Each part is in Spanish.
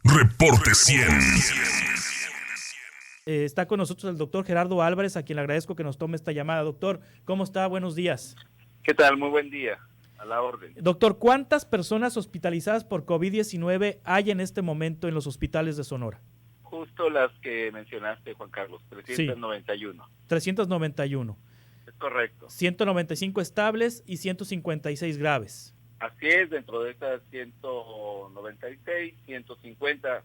Reporte 100. Está con nosotros el doctor Gerardo Álvarez, a quien le agradezco que nos tome esta llamada. Doctor, ¿cómo está? Buenos días. ¿Qué tal? Muy buen día. A la orden. Doctor, ¿cuántas personas hospitalizadas por COVID-19 hay en este momento en los hospitales de Sonora? Justo las que mencionaste, Juan Carlos, 391. Sí, 391. Es correcto. 195 estables y 156 graves. Así es, dentro de esas 196, 150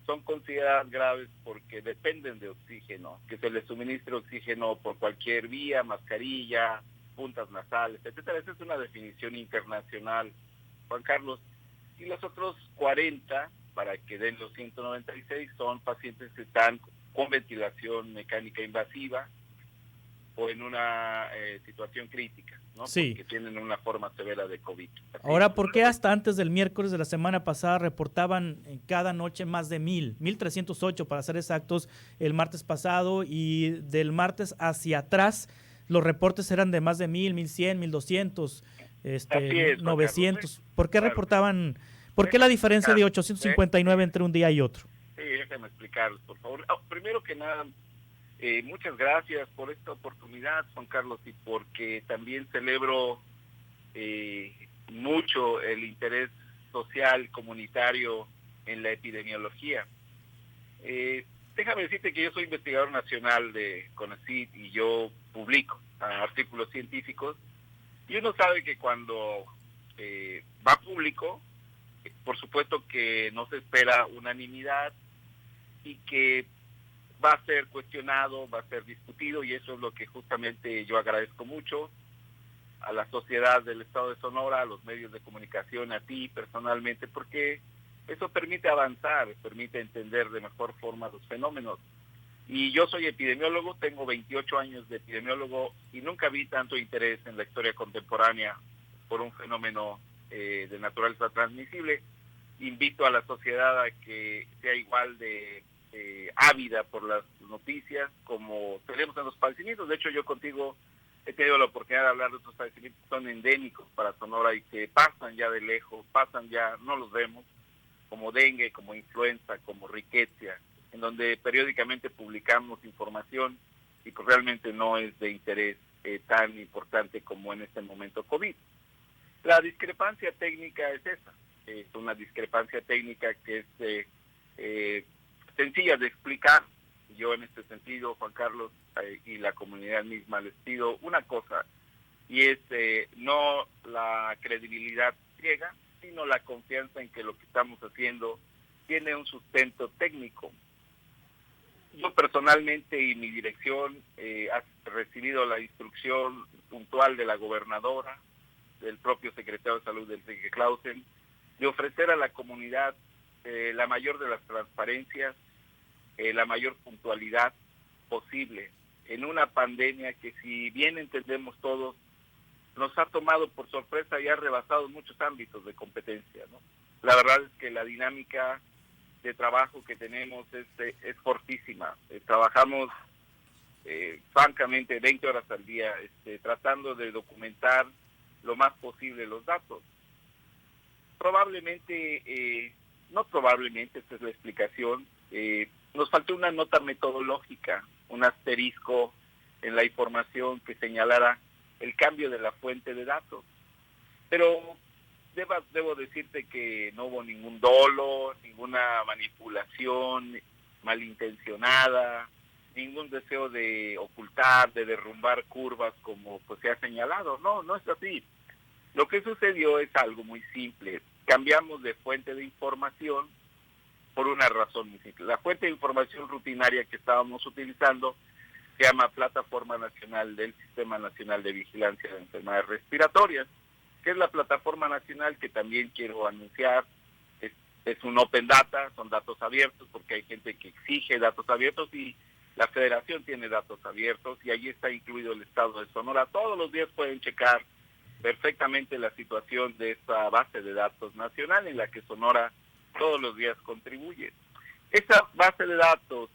son consideradas graves porque dependen de oxígeno, que se les suministre oxígeno por cualquier vía, mascarilla, puntas nasales, etcétera. Esa es una definición internacional, Juan Carlos. Y los otros 40, para que den los 196, son pacientes que están con ventilación mecánica invasiva o en una situación crítica, ¿no? Sí. Porque tienen una forma severa de COVID. Ahora, ¿por qué hasta antes del miércoles de la semana pasada reportaban cada noche más de 1,308 para ser exactos el martes pasado, y del martes hacia atrás los reportes eran de más de 1,100, 1,200, 900? ¿Por qué reportaban? ¿Por qué la diferencia de 859 entre un día y otro? Sí, déjame explicarles, por favor. Primero que nada, muchas gracias por esta oportunidad, Juan Carlos, y porque también celebro mucho el interés social, comunitario en la epidemiología. Déjame decirte que yo soy investigador nacional de CONACYT y yo publico artículos científicos, y uno sabe que cuando va público, por supuesto que no se espera unanimidad y que va a ser cuestionado, va a ser discutido, y eso es lo que justamente yo agradezco mucho a la sociedad del Estado de Sonora, a los medios de comunicación, a ti personalmente, porque eso permite avanzar, permite entender de mejor forma los fenómenos. Y yo soy epidemiólogo, tengo 28 años de epidemiólogo y nunca vi tanto interés en la historia contemporánea por un fenómeno de naturaleza transmisible. Invito a la sociedad a que sea igual de ávida por las noticias como tenemos en los padecimientos. De hecho, yo contigo he tenido la oportunidad de hablar de otros padecimientos que son endémicos para Sonora y que pasan ya de lejos, no los vemos, como dengue, como influenza, como riqueza, en donde periódicamente publicamos información y pues realmente no es de interés tan importante como en este momento COVID. La discrepancia técnica es esa, es una discrepancia técnica que es sencilla de explicar. Yo en este sentido, Juan Carlos, y la comunidad misma les pido una cosa, y es no la credibilidad ciega, sino la confianza en que lo que estamos haciendo tiene un sustento técnico. Yo personalmente y mi dirección ha recibido la instrucción puntual de la gobernadora, del propio secretario de Salud, del Enrique Clausen, de ofrecer a la comunidad la mayor de las transparencias, la mayor puntualidad posible en una pandemia que, si bien entendemos todos, nos ha tomado por sorpresa y ha rebasado muchos ámbitos de competencia, ¿no? La verdad es que la dinámica de trabajo que tenemos es fortísima. Trabajamos francamente 20 horas al día tratando de documentar lo más posible los datos. Esta es la explicación, nos faltó una nota metodológica, un asterisco en la información que señalara el cambio de la fuente de datos. Pero debo decirte que no hubo ningún dolo, ninguna manipulación malintencionada, ningún deseo de ocultar, de derrumbar curvas como pues se ha señalado. No es así. Lo que sucedió es algo muy simple. Cambiamos de fuente de información por una razón muy simple. La fuente de información rutinaria que estábamos utilizando se llama Plataforma Nacional del Sistema Nacional de Vigilancia de Enfermedades Respiratorias, que es la plataforma nacional que también quiero anunciar. Es un open data, son datos abiertos, porque hay gente que exige datos abiertos y la federación tiene datos abiertos y allí está incluido el estado de Sonora. Todos los días pueden checar perfectamente la situación de esta base de datos nacional en la que Sonora todos los días contribuye. Esta base de datos,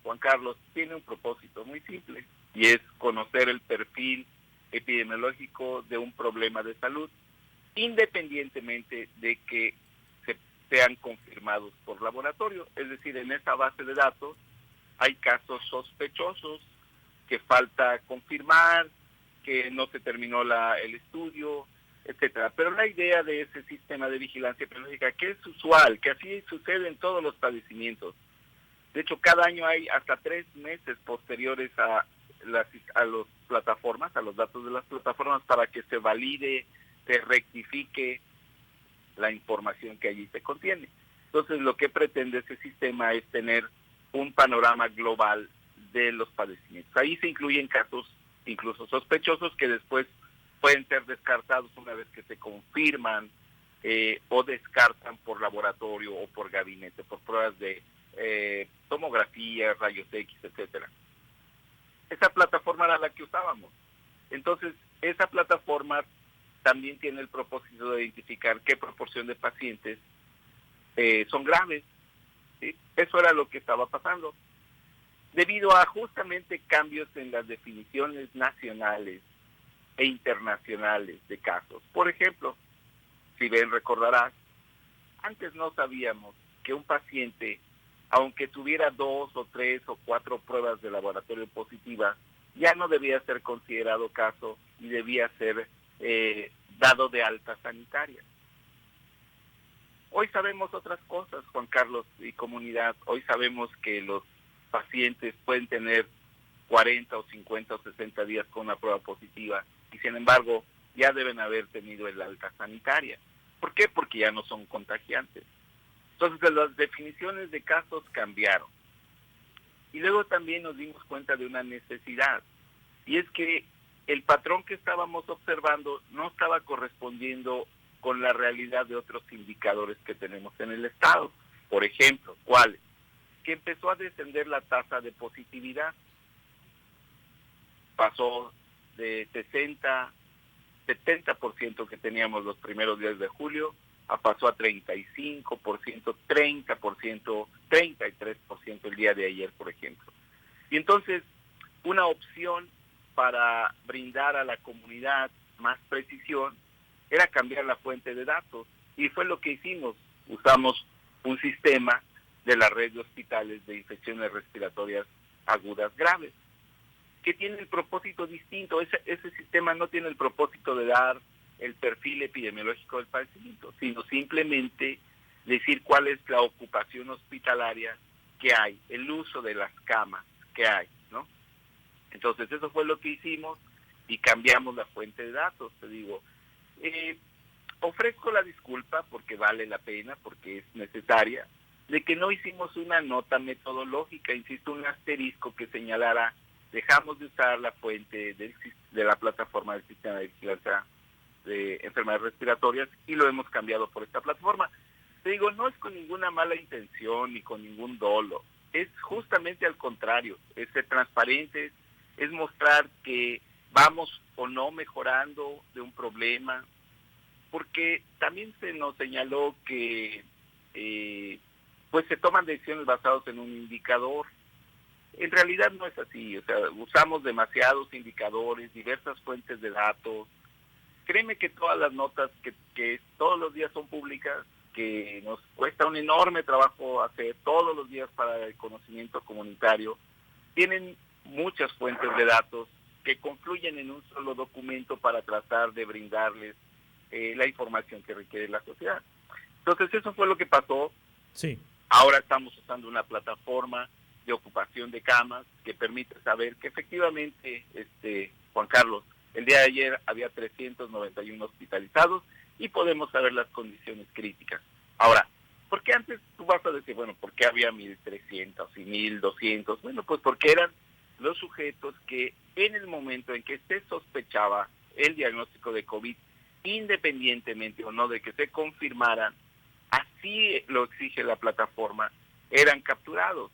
Juan Carlos, tiene un propósito muy simple y es conocer el perfil epidemiológico de un problema de salud, independientemente de que se sean confirmados por laboratorio. Es decir, en esa base de datos hay casos sospechosos que falta confirmar, que no se terminó el estudio, etcétera. Pero la idea de ese sistema de vigilancia epidemiológica, que es usual, que así sucede en todos los padecimientos. De hecho, cada año hay hasta 3 meses posteriores a las plataformas, a los datos de las plataformas, para que se valide, se rectifique la información que allí se contiene. Entonces, lo que pretende ese sistema es tener un panorama global de los padecimientos. Ahí se incluyen casos incluso sospechosos que después pueden ser descartados una vez que se confirman o descartan por laboratorio o por gabinete, por pruebas de tomografía, rayos X, etcétera. Esa plataforma era la que usábamos. Entonces, esa plataforma también tiene el propósito de identificar qué proporción de pacientes son graves. ¿Sí? Eso era lo que estaba pasando. Debido a justamente cambios en las definiciones nacionales e internacionales de casos. Por ejemplo, si bien recordarás, antes no sabíamos que un paciente, aunque tuviera 2 o 3 o 4 pruebas de laboratorio positivas, ya no debía ser considerado caso y debía ser dado de alta sanitaria. Hoy sabemos otras cosas, Juan Carlos y comunidad. Hoy sabemos que los pacientes pueden tener 40 o 50 o 60 días con una prueba positiva y sin embargo ya deben haber tenido el alta sanitaria. ¿Por qué? Porque ya no son contagiantes. Entonces las definiciones de casos cambiaron. Y luego también nos dimos cuenta de una necesidad, y es que el patrón que estábamos observando no estaba correspondiendo con la realidad de otros indicadores que tenemos en el Estado. Por ejemplo, ¿cuáles? Que empezó a descender la tasa de positividad. Pasó de 70% que teníamos los primeros días de julio, pasó a 35%, 30%, 33% el día de ayer, por ejemplo. Y entonces, una opción para brindar a la comunidad más precisión era cambiar la fuente de datos. Y fue lo que hicimos. Usamos un sistema de la red de hospitales de infecciones respiratorias agudas graves, que tiene el propósito distinto. Ese sistema no tiene el propósito de dar el perfil epidemiológico del padecimiento, sino simplemente decir cuál es la ocupación hospitalaria que hay, el uso de las camas que hay, ¿no? Entonces eso fue lo que hicimos y cambiamos la fuente de datos, te digo. Ofrezco la disculpa porque vale la pena, porque es necesaria, de que no hicimos una nota metodológica, insisto, un asterisco que señalara: dejamos de usar la fuente de la plataforma del sistema de vigilancia de enfermedades respiratorias y lo hemos cambiado por esta plataforma. Te digo, no es con ninguna mala intención ni con ningún dolo, es justamente al contrario, es ser transparentes, es mostrar que vamos o no mejorando de un problema, porque también se nos señaló que pues se toman decisiones basadas en un indicador. En realidad no es así, o sea, usamos demasiados indicadores, diversas fuentes de datos. Créeme que todas las notas que todos los días son públicas, que nos cuesta un enorme trabajo hacer todos los días para el conocimiento comunitario, tienen muchas fuentes de datos que confluyen en un solo documento para tratar de brindarles la información que requiere la sociedad. Entonces eso fue lo que pasó. Sí. Ahora estamos usando una plataforma de ocupación de camas que permite saber que efectivamente, Juan Carlos, el día de ayer había 391 hospitalizados y podemos saber las condiciones críticas. Ahora, ¿por qué antes tú vas a decir, bueno, por qué había 1,300 y 1,200? Bueno, pues porque eran los sujetos que en el momento en que se sospechaba el diagnóstico de COVID, independientemente o no de que se confirmaran, así lo exige la plataforma, eran capturados.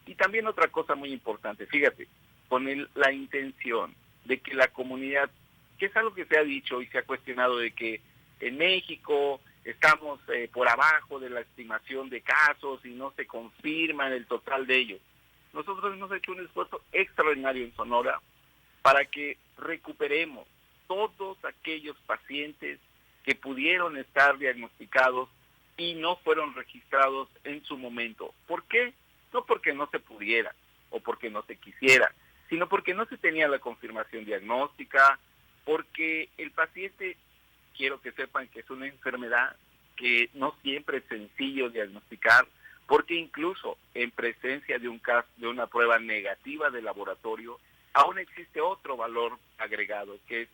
Y también otra cosa muy importante, fíjate, con la intención de que la comunidad, que es algo que se ha dicho y se ha cuestionado, de que en México estamos por abajo de la estimación de casos y no se confirman el total de ellos. Nosotros hemos hecho un esfuerzo extraordinario en Sonora para que recuperemos todos aquellos pacientes que pudieron estar diagnosticados y no fueron registrados en su momento. ¿Por qué? No porque no se pudiera o porque no se quisiera, sino porque no se tenía la confirmación diagnóstica, porque el paciente, quiero que sepan que es una enfermedad que no siempre es sencillo diagnosticar, porque incluso en presencia de un caso, de una prueba negativa de laboratorio, aún existe otro valor agregado, que es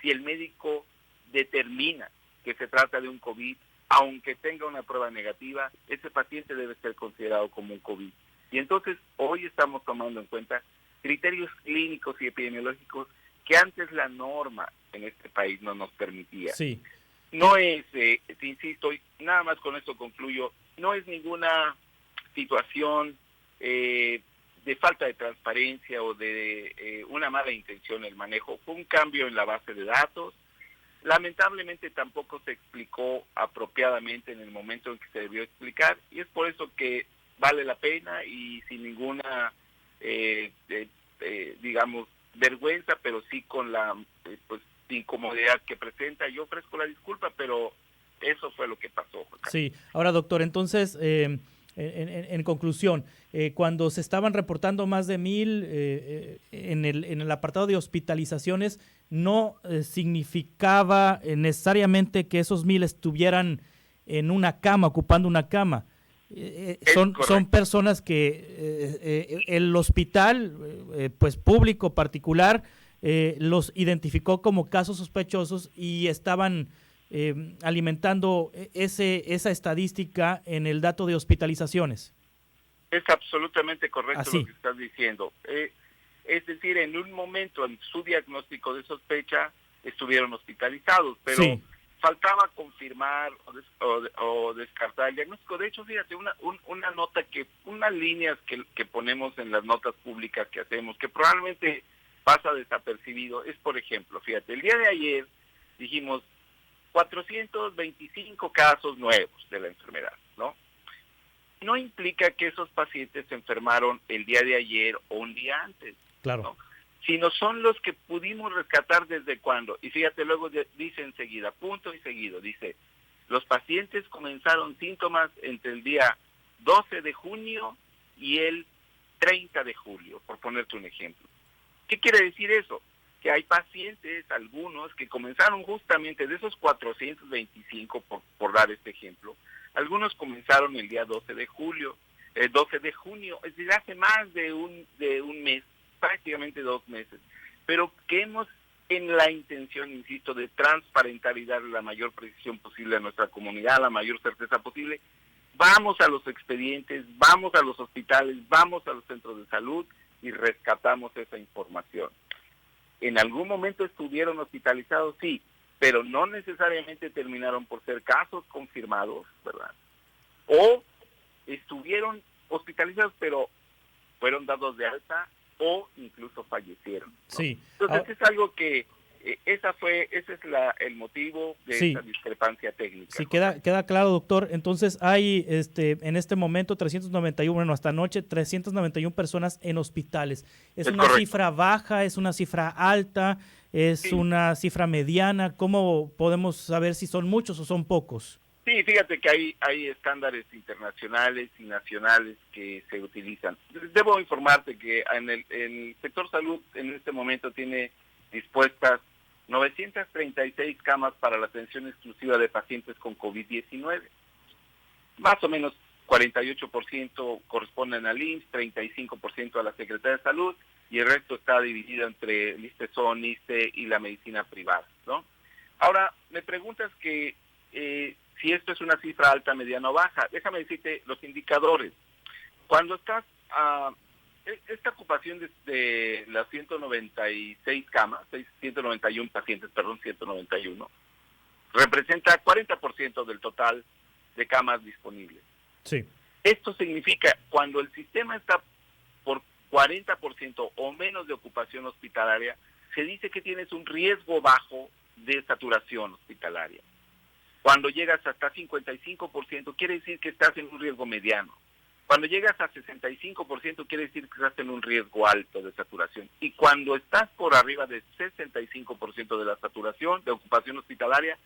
si el médico determina que se trata de un COVID, aunque tenga una prueba negativa, ese paciente debe ser considerado como un COVID. Y entonces hoy estamos tomando en cuenta criterios clínicos y epidemiológicos que antes la norma en este país no nos permitía. Sí. No es, te insisto, y nada más con esto concluyo, no es ninguna situación de falta de transparencia o de una mala intención en el manejo. Fue un cambio en la base de datos. Lamentablemente tampoco se explicó apropiadamente en el momento en que se debió explicar, y es por eso que vale la pena y sin ninguna, digamos, vergüenza, pero sí con la incomodidad que presenta. Yo ofrezco la disculpa, pero eso fue lo que pasó, Juan Carlos. Sí, ahora doctor, entonces, en conclusión, cuando se estaban reportando más de 1,000 en el apartado de hospitalizaciones, no significaba necesariamente que esos 1,000 estuvieran en una cama, ocupando una cama. Son personas que el hospital, pues público, particular, los identificó como casos sospechosos y estaban alimentando esa estadística en el dato de hospitalizaciones. Es absolutamente correcto Así. lo que estás diciendo. Es decir, en un momento en su diagnóstico de sospecha estuvieron hospitalizados, pero sí, faltaba confirmar o descartar el diagnóstico. De hecho, fíjate, una nota unas líneas que ponemos en las notas públicas que hacemos, que probablemente pasa desapercibido, es, por ejemplo, fíjate, el día de ayer dijimos 425 casos nuevos de la enfermedad, ¿no? No implica que esos pacientes se enfermaron el día de ayer o un día antes, claro, ¿no? Sino son los que pudimos rescatar desde cuándo. Y fíjate, luego dice enseguida, punto y seguido, dice, los pacientes comenzaron síntomas entre el día 12 de junio y el 30 de julio, por ponerte un ejemplo. ¿Qué quiere decir eso? Que hay pacientes, algunos, que comenzaron justamente de esos 425, por dar este ejemplo, algunos comenzaron el día 12 de julio, 12 de junio, es decir, hace más de un mes, prácticamente 2 meses, pero que hemos en la intención, insisto, de transparentar y darle la mayor precisión posible a nuestra comunidad, la mayor certeza posible, vamos a los expedientes, vamos a los hospitales, vamos a los centros de salud y rescatamos esa información. ¿En algún momento estuvieron hospitalizados? Sí, pero no necesariamente terminaron por ser casos confirmados, ¿verdad? O estuvieron hospitalizados, pero fueron dados de alta o incluso fallecieron, ¿no? Sí. Entonces es algo que ese es el motivo de sí. esta discrepancia técnica. Sí, queda claro, doctor. Entonces hay en este momento 391, bueno, hasta anoche 391 personas en hospitales. ¿Es una correcto. cifra baja? ¿Es una cifra alta? ¿Es Sí. una cifra mediana? ¿Cómo podemos saber si son muchos o son pocos? Sí, fíjate que hay estándares internacionales y nacionales que se utilizan. Debo informarte que en el sector salud en este momento tiene dispuestas 936 camas para la atención exclusiva de pacientes con COVID-19. Más o menos 48% corresponden al IMSS, 35% a la Secretaría de Salud y el resto está dividido entre el ISSSTE-SON, ISSSTE y la medicina privada, ¿no? Ahora, me preguntas que si esto es una cifra alta, mediana o baja. Déjame decirte los indicadores. Cuando estás esta ocupación de las 196 camas, 191 pacientes, 191, representa 40% del total de camas disponibles. Sí. Esto significa, cuando el sistema está por 40% o menos de ocupación hospitalaria, se dice que tienes un riesgo bajo de saturación hospitalaria. Cuando llegas hasta 55%, quiere decir que estás en un riesgo mediano. Cuando llegas a 65%, quiere decir que estás en un riesgo alto de saturación. Y cuando estás por arriba de 65% de la saturación, de ocupación hospitalaria,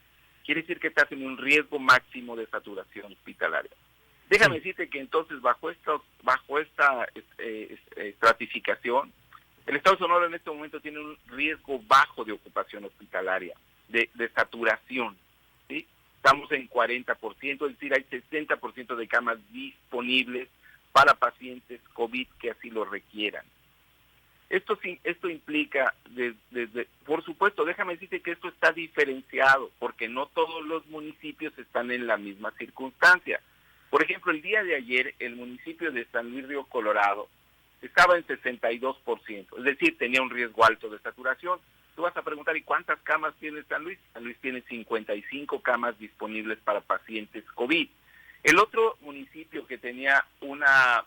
quiere decir que estás en un riesgo máximo de saturación hospitalaria. Déjame decirte que entonces bajo esta estratificación, el Estado de Sonora en este momento tiene un riesgo bajo de ocupación hospitalaria, de saturación, ¿sí? Estamos en 40%, es decir, hay 60% de camas disponibles para pacientes COVID que así lo requieran. Esto implica, por supuesto, déjame decirte que esto está diferenciado, porque no todos los municipios están en la misma circunstancia. Por ejemplo, el día de ayer, el municipio de San Luis Río Colorado estaba en 62%, es decir, tenía un riesgo alto de saturación. Tú vas a preguntar, ¿y cuántas camas tiene San Luis? San Luis tiene 55 camas disponibles para pacientes COVID. El otro municipio que tenía una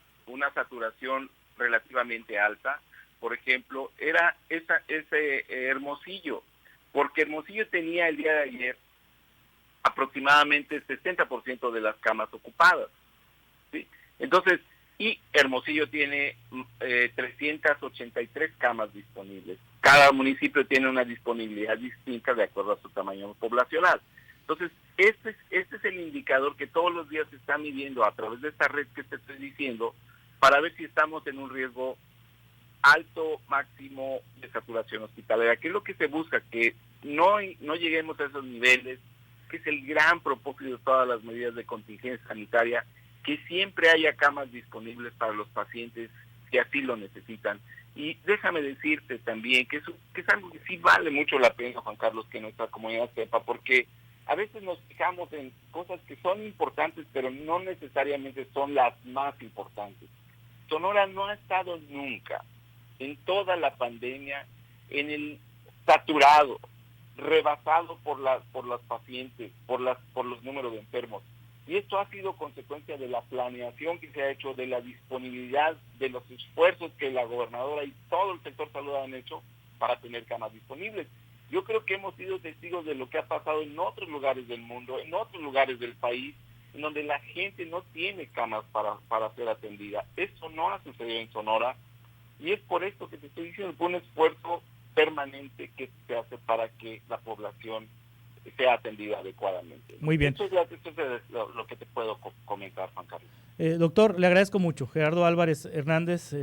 saturación relativamente alta, por ejemplo, era ese Hermosillo, porque Hermosillo tenía el día de ayer aproximadamente el 60% de las camas ocupadas, ¿sí? Entonces, y Hermosillo tiene 383 camas disponibles. Cada municipio tiene una disponibilidad distinta de acuerdo a su tamaño poblacional. Entonces, este es el indicador que todos los días se está midiendo a través de esta red que te estoy diciendo para ver si estamos en un riesgo alto, máximo de saturación hospitalaria. ¿Qué es lo que se busca? Que no lleguemos a esos niveles, que es el gran propósito de todas las medidas de contingencia sanitaria, que siempre haya camas disponibles para los pacientes que así lo necesitan. Y déjame decirte también que es algo que sí vale mucho la pena, Juan Carlos, que nuestra comunidad sepa, porque a veces nos fijamos en cosas que son importantes, pero no necesariamente son las más importantes. Sonora no ha estado nunca, en toda la pandemia, en el saturado, rebasado por los pacientes, por los números de enfermos. Y esto ha sido consecuencia de la planeación que se ha hecho, de la disponibilidad, de los esfuerzos que la gobernadora y todo el sector salud han hecho para tener camas disponibles. Yo creo que hemos sido testigos de lo que ha pasado en otros lugares del mundo, en otros lugares del país, en donde la gente no tiene camas para ser atendida. Eso no ha sucedido en Sonora, y es por esto que te estoy diciendo, fue un esfuerzo permanente que se hace para que la población sea atendida adecuadamente. Muy bien. Esto es lo que te puedo comentar, Juan Carlos. Doctor, le agradezco mucho. Gerardo Álvarez Hernández,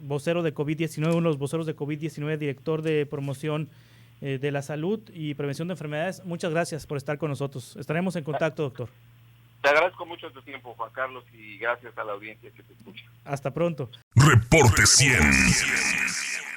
vocero de COVID-19, uno de los voceros de COVID-19, director de promoción de la salud y prevención de enfermedades. Muchas gracias por estar con nosotros. Estaremos en contacto, doctor. Te agradezco mucho tu tiempo, Juan Carlos, y gracias a la audiencia que te escucha. Hasta pronto. Reporte 100.